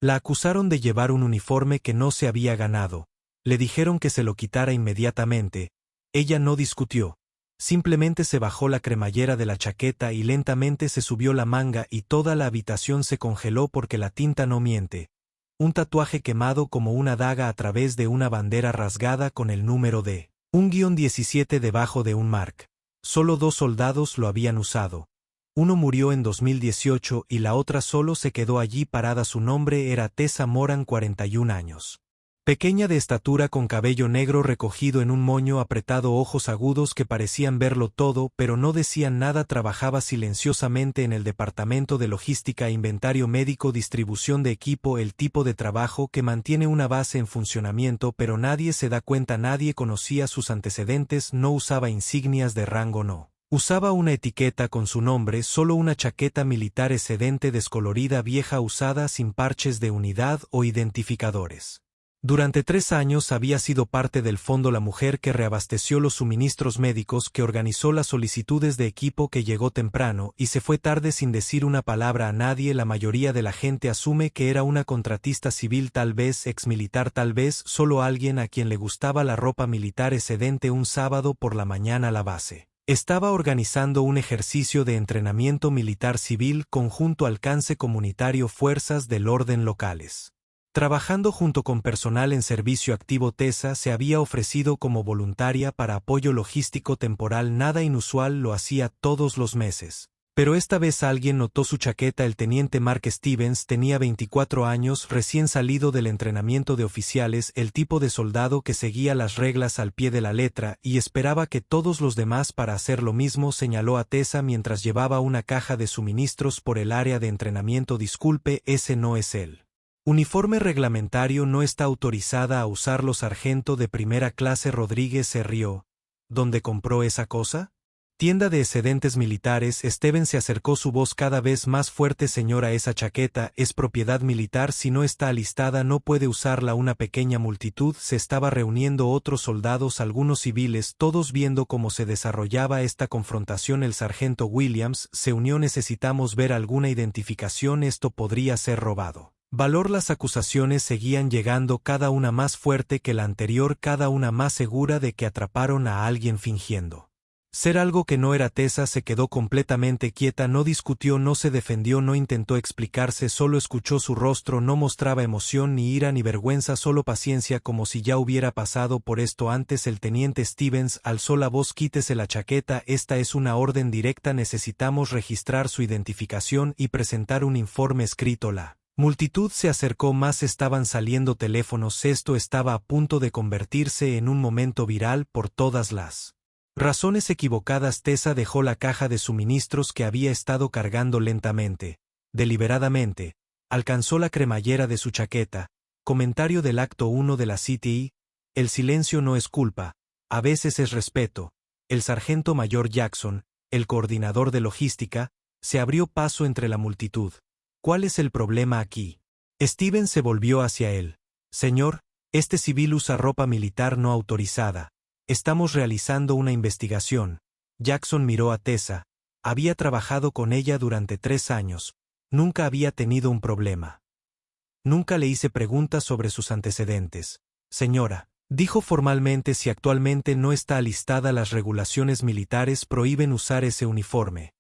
La acusaron de llevar un uniforme que no se había ganado. Le dijeron que se lo quitara inmediatamente. Ella no discutió. Simplemente se bajó la cremallera de la chaqueta y lentamente se subió la manga y toda la habitación se congeló porque la tinta no miente. Un tatuaje quemado como una daga a través de una bandera rasgada con el número de 1-17 debajo de un mark. Solo 2 soldados lo habían usado. Uno murió en 2018 y la otra solo se quedó allí parada. Su nombre era Tessa Moran, 41 años. Pequeña de estatura con cabello negro recogido en un moño apretado, ojos agudos que parecían verlo todo pero no decían nada. Trabajaba silenciosamente en el departamento de logística, inventario médico, distribución de equipo, el tipo de trabajo que mantiene una base en funcionamiento pero nadie se da cuenta. Nadie conocía sus antecedentes, no usaba insignias de rango, no usaba una etiqueta con su nombre, solo una chaqueta militar excedente descolorida vieja usada sin parches de unidad o identificadores. Durante 3 años había sido parte del fondo, la mujer que reabasteció los suministros médicos, que organizó las solicitudes de equipo, que llegó temprano y se fue tarde sin decir una palabra a nadie. La mayoría de la gente asume que era una contratista civil, tal vez exmilitar, tal vez solo alguien a quien le gustaba la ropa militar excedente. Un sábado por la mañana la base estaba organizando un ejercicio de entrenamiento militar civil conjunto alcance comunitario, fuerzas del orden locales. Trabajando junto con personal en servicio activo, Tessa se había ofrecido como voluntaria para apoyo logístico temporal. Nada inusual, lo hacía todos los meses. Pero esta vez alguien notó su chaqueta. El teniente Mark Stevens tenía 24 años, recién salido del entrenamiento de oficiales, el tipo de soldado que seguía las reglas al pie de la letra y esperaba que todos los demás para hacer lo mismo. Señaló a Tessa mientras llevaba una caja de suministros por el área de entrenamiento. Disculpe, ese no es él. Uniforme reglamentario, no está autorizada a usarlo. Sargento de primera clase. Rodríguez se rió. ¿Dónde compró esa cosa? Tienda de excedentes militares. Steven se acercó, su voz cada vez más fuerte. Señora, esa chaqueta es propiedad militar. Si no está alistada no puede usarla. Una pequeña multitud se estaba reuniendo, otros soldados, algunos civiles, todos viendo cómo se desarrollaba esta confrontación. El sargento Williams se unió. Necesitamos ver alguna identificación, esto podría ser robado. Valor. Las acusaciones seguían llegando, cada una más fuerte que la anterior, cada una más segura de que atraparon a alguien fingiendo ser algo que no era. Tessa se quedó completamente quieta, no discutió, no se defendió, no intentó explicarse, solo escuchó. Su rostro no mostraba emoción, ni ira, ni vergüenza, solo paciencia, como si ya hubiera pasado por esto antes. El teniente Stevens alzó la voz. Quítese la chaqueta, esta es una orden directa, necesitamos registrar su identificación y presentar un informe escrito. La multitud se acercó más, estaban saliendo teléfonos. Esto estaba a punto de convertirse en un momento viral por todas las razones equivocadas. Tessa dejó la caja de suministros que había estado cargando lentamente, deliberadamente, alcanzó la cremallera de su chaqueta. Comentario del acto 1 de la CTI: el silencio no es culpa, a veces es respeto. El sargento mayor Jackson, el coordinador de logística, se abrió paso entre la multitud. ¿Cuál es el problema aquí? Steven se volvió hacia él. Señor, este civil usa ropa militar no autorizada. Estamos realizando una investigación. Jackson miró a Tessa. Había trabajado con ella durante 3 años. Nunca había tenido un problema. Nunca le hice preguntas sobre sus antecedentes. Señora, dijo formalmente, si actualmente no está alistada, las regulaciones militares prohíben usar ese uniforme.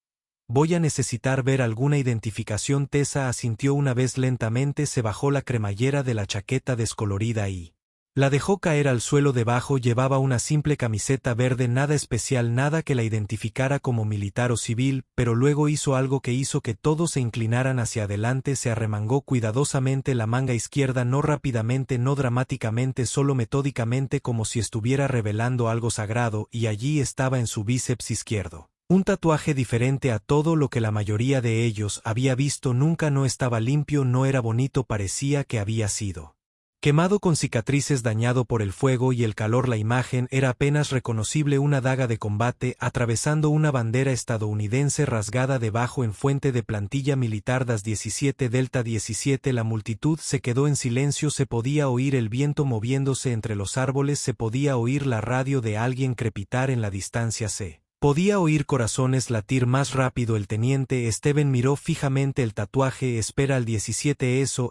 Voy a necesitar ver alguna identificación. Tessa asintió una vez lentamente, se bajó la cremallera de la chaqueta descolorida y la dejó caer al suelo. Debajo llevaba una simple camiseta verde, nada especial, nada que la identificara como militar o civil, pero luego hizo algo que hizo que todos se inclinaran hacia adelante. Se arremangó cuidadosamente la manga izquierda, no rápidamente, no dramáticamente, solo metódicamente, como si estuviera revelando algo sagrado, y allí estaba en su bíceps izquierdo un tatuaje diferente a todo lo que la mayoría de ellos había visto nunca. No estaba limpio, no era bonito, parecía que había sido quemado con cicatrices, dañado por el fuego y el calor. La imagen era apenas reconocible, una daga de combate atravesando una bandera estadounidense rasgada debajo en fuente de plantilla militar DAS 17 Delta 17. La multitud se quedó en silencio, se podía oír el viento moviéndose entre los árboles, se podía oír la radio de alguien crepitar en la distancia. Se Podía oír corazones latir más rápido. El teniente Steven miró fijamente el tatuaje. Espera al 17. Eso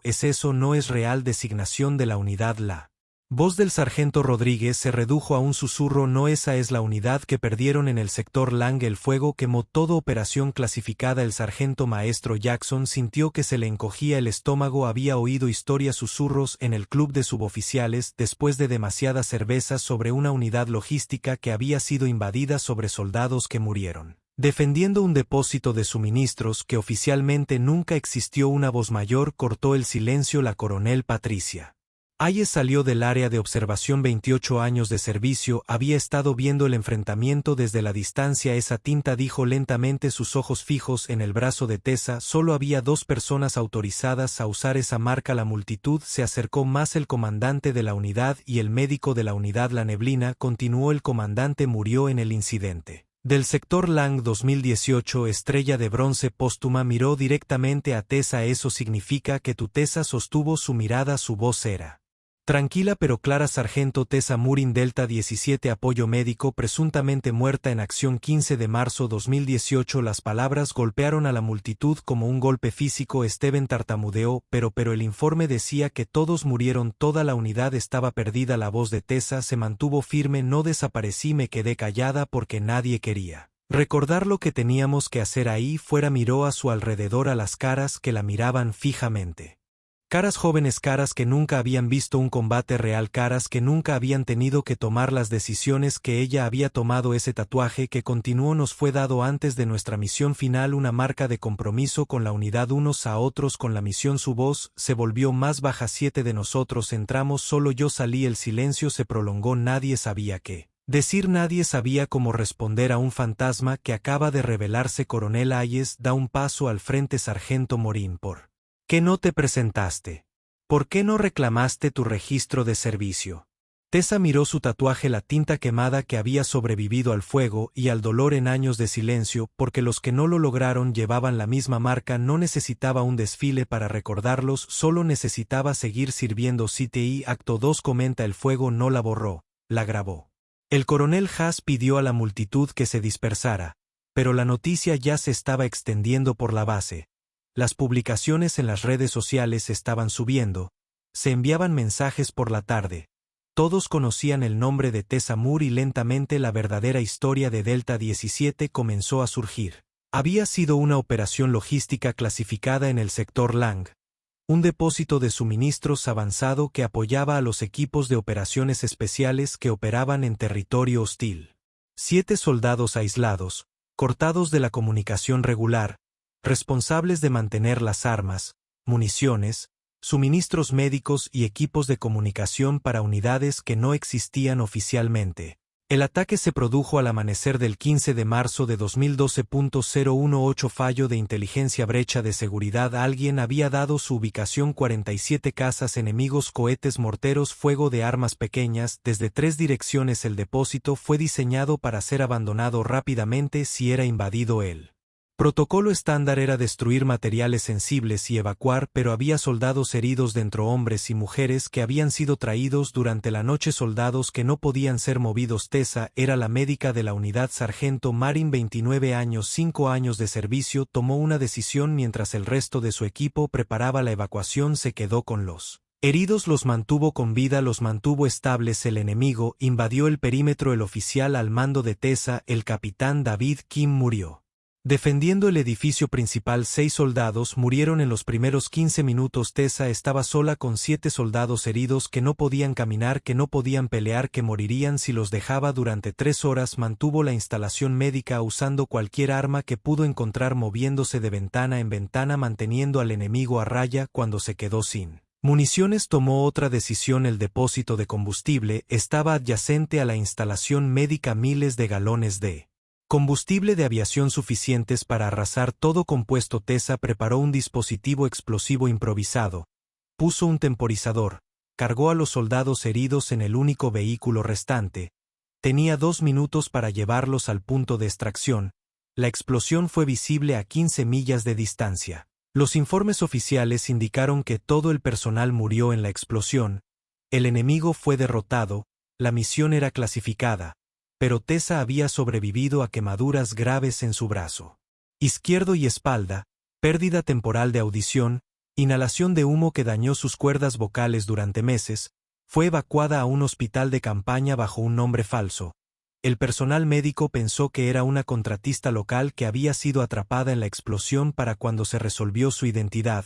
no es real. Designación de la unidad. La voz del sargento Rodríguez se redujo a un susurro. No, esa es la unidad que perdieron en el sector Lang. El fuego quemó toda operación clasificada. El sargento maestro Jackson sintió que se le encogía el estómago. Había oído historias, susurros en el club de suboficiales después de demasiadas cervezas sobre una unidad logística que había sido invadida, sobre soldados que murieron defendiendo un depósito de suministros que oficialmente nunca existió. Una voz mayor cortó el silencio. La coronel Patricia Hayes salió del área de observación. 28 años de servicio, había estado viendo el enfrentamiento desde la distancia. Esa tinta, dijo lentamente, sus ojos fijos en el brazo de Tessa. Solo había 2 personas autorizadas a usar esa marca. La multitud se acercó más. El comandante de la unidad y el médico de la unidad. La neblina continuó. El comandante murió en el incidente del sector Lang 2018. Estrella de bronce póstuma. Miró directamente a Tessa. Eso significa que tu Tessa sostuvo su mirada. Su voz era tranquila pero clara. Sargento Tessa Murin, Delta 17, apoyo médico, presuntamente muerta en acción. 15 de marzo 2018. Las palabras golpearon a la multitud como un golpe físico. Steven tartamudeó, pero el informe decía que todos murieron. Toda la unidad estaba perdida. La voz de Tessa se mantuvo firme. No desaparecí, me quedé callada porque nadie quería recordar lo que teníamos que hacer ahí fuera. Miró a su alrededor, a las caras que la miraban fijamente. Caras jóvenes, caras que nunca habían visto un combate real, caras que nunca habían tenido que tomar las decisiones que ella había tomado. Ese tatuaje que continuó nos fue dado antes de nuestra misión final, una marca de compromiso con la unidad unos a otros, con la misión. Su voz se volvió más baja. 7 de nosotros entramos, solo yo salí. El silencio se prolongó. Nadie sabía qué decir, nadie sabía cómo responder a un fantasma que acaba de revelarse. Coronel Hayes da un paso al frente. Sargento Morin, ¿por qué no te presentaste? ¿Por qué no reclamaste tu registro de servicio? Tessa miró su tatuaje, la tinta quemada que había sobrevivido al fuego y al dolor en años de silencio, porque los que no lo lograron llevaban la misma marca. No necesitaba un desfile para recordarlos, solo necesitaba seguir sirviendo. CTI Acto 2. Comenta: el fuego no la borró, la grabó. El coronel Haas pidió a la multitud que se dispersara, pero la noticia ya se estaba extendiendo por la base. Las publicaciones en las redes sociales estaban subiendo, se enviaban mensajes por la tarde. Todos conocían el nombre de Tessa Moore y lentamente la verdadera historia de Delta 17 comenzó a surgir. Había sido una operación logística clasificada en el sector Lang, un depósito de suministros avanzado que apoyaba a los equipos de operaciones especiales que operaban en territorio hostil. 7 soldados aislados, cortados de la comunicación regular, responsables de mantener las armas, municiones, suministros médicos y equipos de comunicación para unidades que no existían oficialmente. El ataque se produjo al amanecer del 15 de marzo de 2012. 018 Fallo de inteligencia, brecha de seguridad. Alguien había dado su ubicación. 47 casas enemigos, cohetes, morteros, fuego de armas pequeñas desde 3 direcciones. El depósito fue diseñado para ser abandonado rápidamente si era invadido. El protocolo estándar era destruir materiales sensibles y evacuar, pero había soldados heridos dentro, hombres y mujeres que habían sido traídos durante la noche, soldados que no podían ser movidos. Tessa era la médica de la unidad. Sargento Marin, 29 años, 5 años de servicio, tomó una decisión mientras el resto de su equipo preparaba la evacuación. Se quedó con los heridos, los mantuvo con vida, los mantuvo estables. El enemigo invadió el perímetro. El oficial al mando de Tessa, el capitán David Kim, murió defendiendo el edificio principal. 6 soldados murieron en los primeros 15 minutos. Tessa estaba sola con 7 soldados heridos que no podían caminar, que no podían pelear, que morirían si los dejaba. Durante 3 horas mantuvo la instalación médica usando cualquier arma que pudo encontrar, moviéndose de ventana en ventana, manteniendo al enemigo a raya. Cuando se quedó sin municiones, tomó otra decisión. El depósito de combustible estaba adyacente a la instalación médica. Miles de galones de combustible de aviación suficientes para arrasar todo compuesto. Tessa preparó un dispositivo explosivo improvisado, puso un temporizador, cargó a los soldados heridos en el único vehículo restante. Tenía 2 minutos para llevarlos al punto de extracción. La explosión fue visible a 15 millas de distancia. Los informes oficiales indicaron que todo el personal murió en la explosión. El enemigo fue derrotado, la misión era clasificada. pero Tessa había sobrevivido a quemaduras graves en su brazo izquierdo y espalda, pérdida temporal de audición, inhalación de humo que dañó sus cuerdas vocales durante meses. Fue evacuada a un hospital de campaña bajo un nombre falso. El personal médico pensó que era una contratista local que había sido atrapada en la explosión para cuando se resolvió su identidad.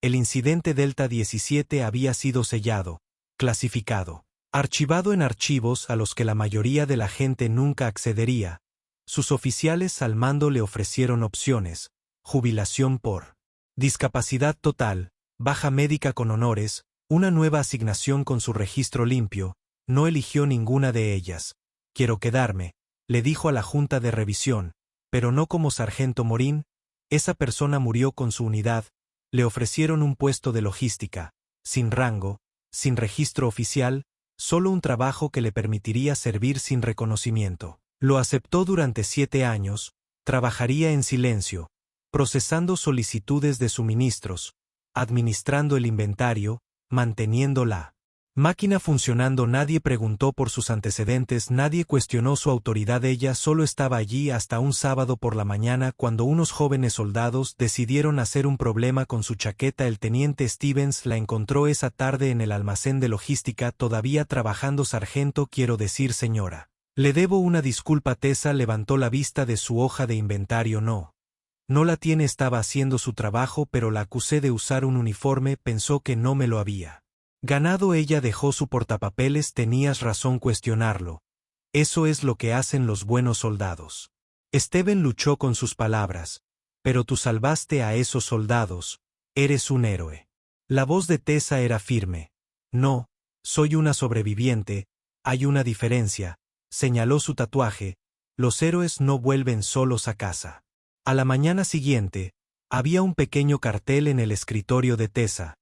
El incidente Delta 17 había sido sellado, clasificado, archivado en archivos a los que la mayoría de la gente nunca accedería. Sus oficiales al mando le ofrecieron opciones: jubilación por discapacidad total, baja médica con honores, una nueva asignación con su registro limpio. No eligió ninguna de ellas. Quiero quedarme, le dijo a la Junta de Revisión, pero no como sargento Morín. Esa persona murió con su unidad. Le ofrecieron un puesto de logística, sin rango, sin registro oficial, solo un trabajo que le permitiría servir sin reconocimiento. Lo aceptó durante 7 años, trabajaría en silencio, procesando solicitudes de suministros, administrando el inventario, manteniendo la máquina funcionando. Nadie preguntó por sus antecedentes, nadie cuestionó su autoridad. Ella solo estaba allí hasta un sábado por la mañana cuando unos jóvenes soldados decidieron hacer un problema con su chaqueta. El teniente Stevens la encontró esa tarde en el almacén de logística todavía trabajando. Sargento, quiero decir señora, le debo una disculpa. Tessa levantó la vista de su hoja de inventario. No la tiene. Estaba haciendo su trabajo, pero la acusé de usar un uniforme. Pensó que no me lo había ganado. Ella dejó su portapapeles. Tenías razón cuestionarlo. Eso es lo que hacen los buenos soldados. Steven luchó con sus palabras. Pero tú salvaste a esos soldados. Eres un héroe. La voz de Tessa era firme. No, soy una sobreviviente. Hay una diferencia. Señaló su tatuaje. Los héroes no vuelven solos a casa. A la mañana siguiente, había un pequeño cartel en el escritorio de Tessa.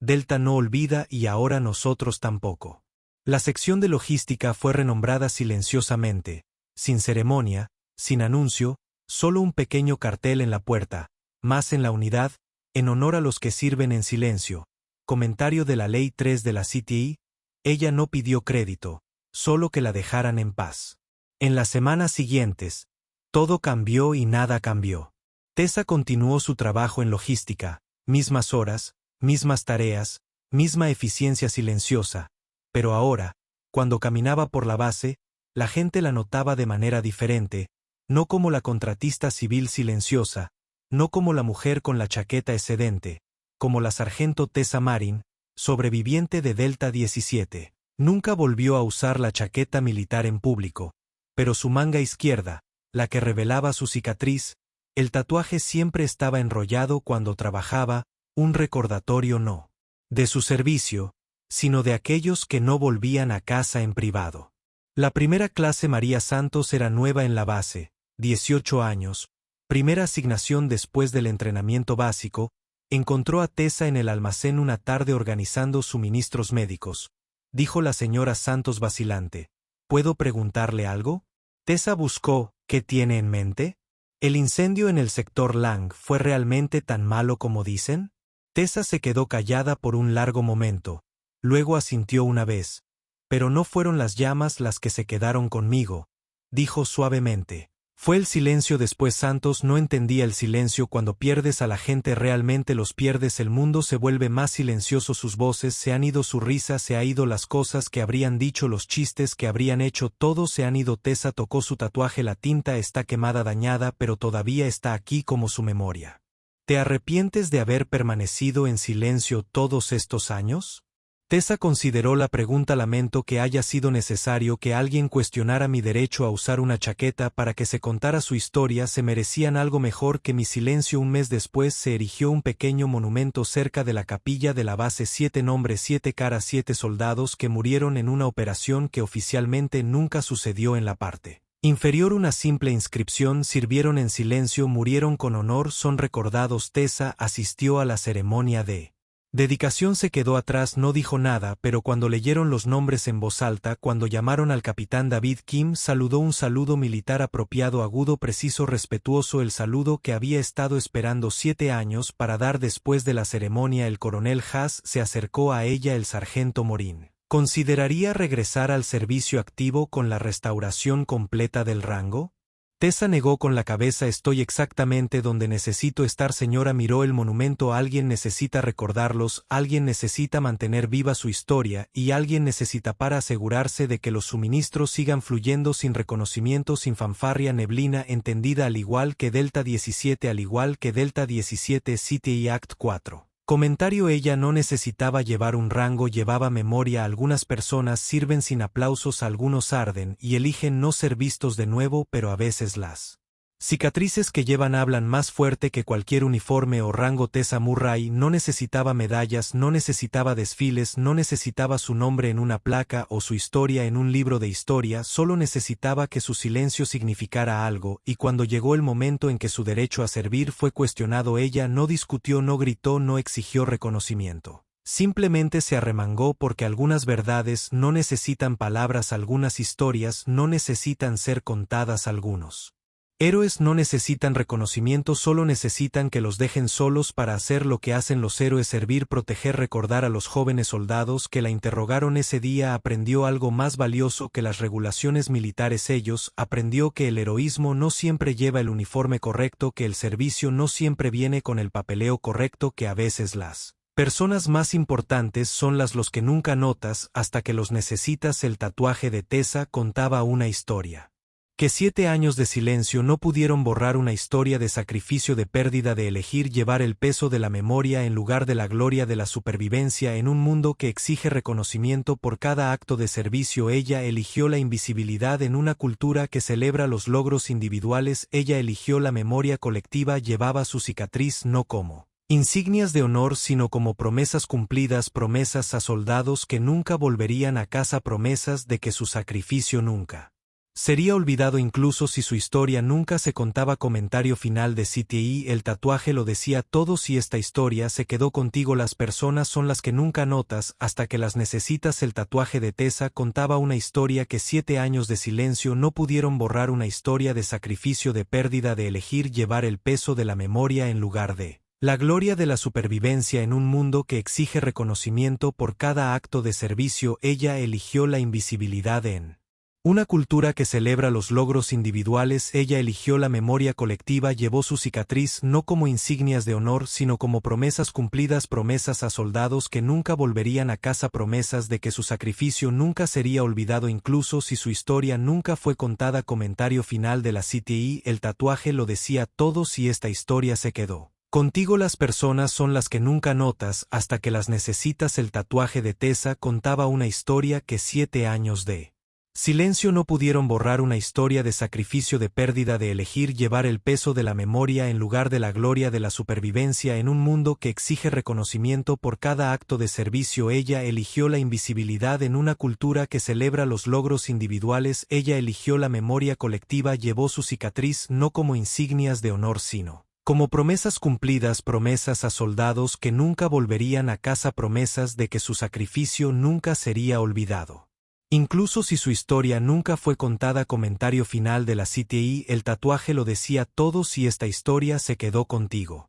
Delta no olvida y ahora nosotros tampoco. La sección de logística fue renombrada silenciosamente, sin ceremonia, sin anuncio, solo un pequeño cartel en la puerta, más en la unidad, en honor a los que sirven en silencio. Comentario de la Ley 3 de la CTI. Ella no pidió crédito, solo que la dejaran en paz. En las semanas siguientes, todo cambió y nada cambió. Tessa continuó su trabajo en logística, mismas horas, mismas tareas, misma eficiencia silenciosa, pero ahora, cuando caminaba por la base, la gente la notaba de manera diferente, no como la contratista civil silenciosa, no como la mujer con la chaqueta excedente, como la sargento Tessa Marin, sobreviviente de Delta 17. Nunca volvió a usar la chaqueta militar en público, pero su manga izquierda, la que revelaba su cicatriz, el tatuaje siempre estaba enrollado cuando trabajaba, un recordatorio no de su servicio, sino de aquellos que no volvían a casa en privado. La primera clase María Santos era nueva en la base, 18 años, primera asignación después del entrenamiento básico. Encontró a Tessa en el almacén una tarde organizando suministros médicos. Dijo la señora Santos vacilante. ¿Puedo preguntarle algo? Tessa buscó. ¿Qué tiene en mente? ¿El incendio en el sector Lang fue realmente tan malo como dicen? Tessa se quedó callada por un largo momento, luego asintió una vez. Pero no fueron las llamas las que se quedaron conmigo, dijo suavemente. Fue el silencio después. Santos no entendía el silencio. Cuando pierdes a la gente realmente los pierdes. El mundo se vuelve más silencioso. Sus voces se han ido, su risa se ha ido, las cosas que habrían dicho, los chistes que habrían hecho, todos se han ido. Tessa tocó su tatuaje. La tinta está quemada, dañada, pero todavía está aquí como su memoria. ¿Te arrepientes de haber permanecido en silencio todos estos años? Tessa consideró la pregunta. Lamento que haya sido necesario que alguien cuestionara mi derecho a usar una chaqueta para que se contara su historia. Se merecían algo mejor que mi silencio. Un mes después se erigió un pequeño monumento cerca de la capilla de la base. 7 nombres, 7 caras, 7 soldados que murieron en una operación que oficialmente nunca sucedió. En la parte inferior una simple inscripción: sirvieron en silencio, murieron con honor, son recordados. Tessa asistió a la ceremonia de dedicación. Se quedó atrás, no dijo nada, pero cuando leyeron los nombres en voz alta, cuando llamaron al capitán David Kim, saludó un saludo militar apropiado, agudo, preciso, respetuoso, el saludo que había estado esperando 7 años para dar después de la ceremonia. El coronel Haas se acercó a ella. El sargento Morín ¿Consideraría regresar al servicio activo con la restauración completa del rango? Tessa negó con la cabeza. Estoy exactamente donde necesito estar, señora. Miró el monumento. Alguien necesita recordarlos, alguien necesita mantener viva su historia, y alguien necesita para asegurarse de que los suministros sigan fluyendo sin reconocimiento, sin fanfarria. Neblina entendida al igual que Delta 17, al igual que Delta 17 City Act 4. Comentario: ella no necesitaba llevar un rango, llevaba memoria. Algunas personas sirven sin aplausos, algunos arden y eligen no ser vistos de nuevo, pero a veces las cicatrices que llevan hablan más fuerte que cualquier uniforme o rango. Tessa Murray no necesitaba medallas, no necesitaba desfiles, no necesitaba su nombre en una placa o su historia en un libro de historia, solo necesitaba que su silencio significara algo, y cuando llegó el momento en que su derecho a servir fue cuestionado, ella no discutió, no gritó, no exigió reconocimiento. Simplemente se arremangó, porque algunas verdades no necesitan palabras, algunas historias no necesitan ser contadas, algunos héroes no necesitan reconocimiento, solo necesitan que los dejen solos para hacer lo que hacen los héroes: servir, proteger. Recordar a los jóvenes soldados que la interrogaron ese día. Aprendió algo más valioso que las regulaciones militares. Ellos aprendió que el heroísmo no siempre lleva el uniforme correcto, que el servicio no siempre viene con el papeleo correcto, que a veces las personas más importantes son los que nunca notas hasta que los necesitas. El tatuaje de Tessa contaba una historia. Que 7 años de silencio no pudieron borrar una historia de sacrificio, de pérdida, de elegir llevar el peso de la memoria en lugar de la gloria, de la supervivencia en un mundo que exige reconocimiento por cada acto de servicio. Ella eligió la invisibilidad en una cultura que celebra los logros individuales. Ella eligió la memoria colectiva. Llevaba su cicatriz no como insignias de honor, sino como promesas cumplidas, promesas a soldados que nunca volverían a casa, promesas de que su sacrificio nunca sería olvidado, incluso si su historia nunca se contaba. Comentario final de CTI: el tatuaje lo decía todo. Si esta historia se quedó contigo, las personas son las que nunca notas hasta que las necesitas. El tatuaje de Tessa contaba una historia que 7 años de silencio no pudieron borrar, una historia de sacrificio, de pérdida, de elegir llevar el peso de la memoria en lugar de la gloria, de la supervivencia en un mundo que exige reconocimiento por cada acto de servicio. Ella eligió la invisibilidad en una cultura que celebra los logros individuales. Ella eligió la memoria colectiva. Llevó su cicatriz no como insignias de honor, sino como promesas cumplidas, promesas a soldados que nunca volverían a casa, promesas de que su sacrificio nunca sería olvidado, incluso si su historia nunca fue contada. Comentario final de la CTI: el tatuaje lo decía todo. Si esta historia se quedó contigo, las personas son las que nunca notas hasta que las necesitas. El tatuaje de Tessa contaba una historia que 7 años de silencio no pudieron borrar, una historia de sacrificio, de pérdida, de elegir llevar el peso de la memoria en lugar de la gloria, de la supervivencia en un mundo que exige reconocimiento por cada acto de servicio. Ella eligió la invisibilidad en una cultura que celebra los logros individuales. Ella eligió la memoria colectiva. Llevó su cicatriz no como insignias de honor, sino como promesas cumplidas, promesas a soldados que nunca volverían a casa, promesas de que su sacrificio nunca sería olvidado, incluso si su historia nunca fue contada. Comentario final de la CTI: el tatuaje lo decía todo. Si esta historia se quedó contigo,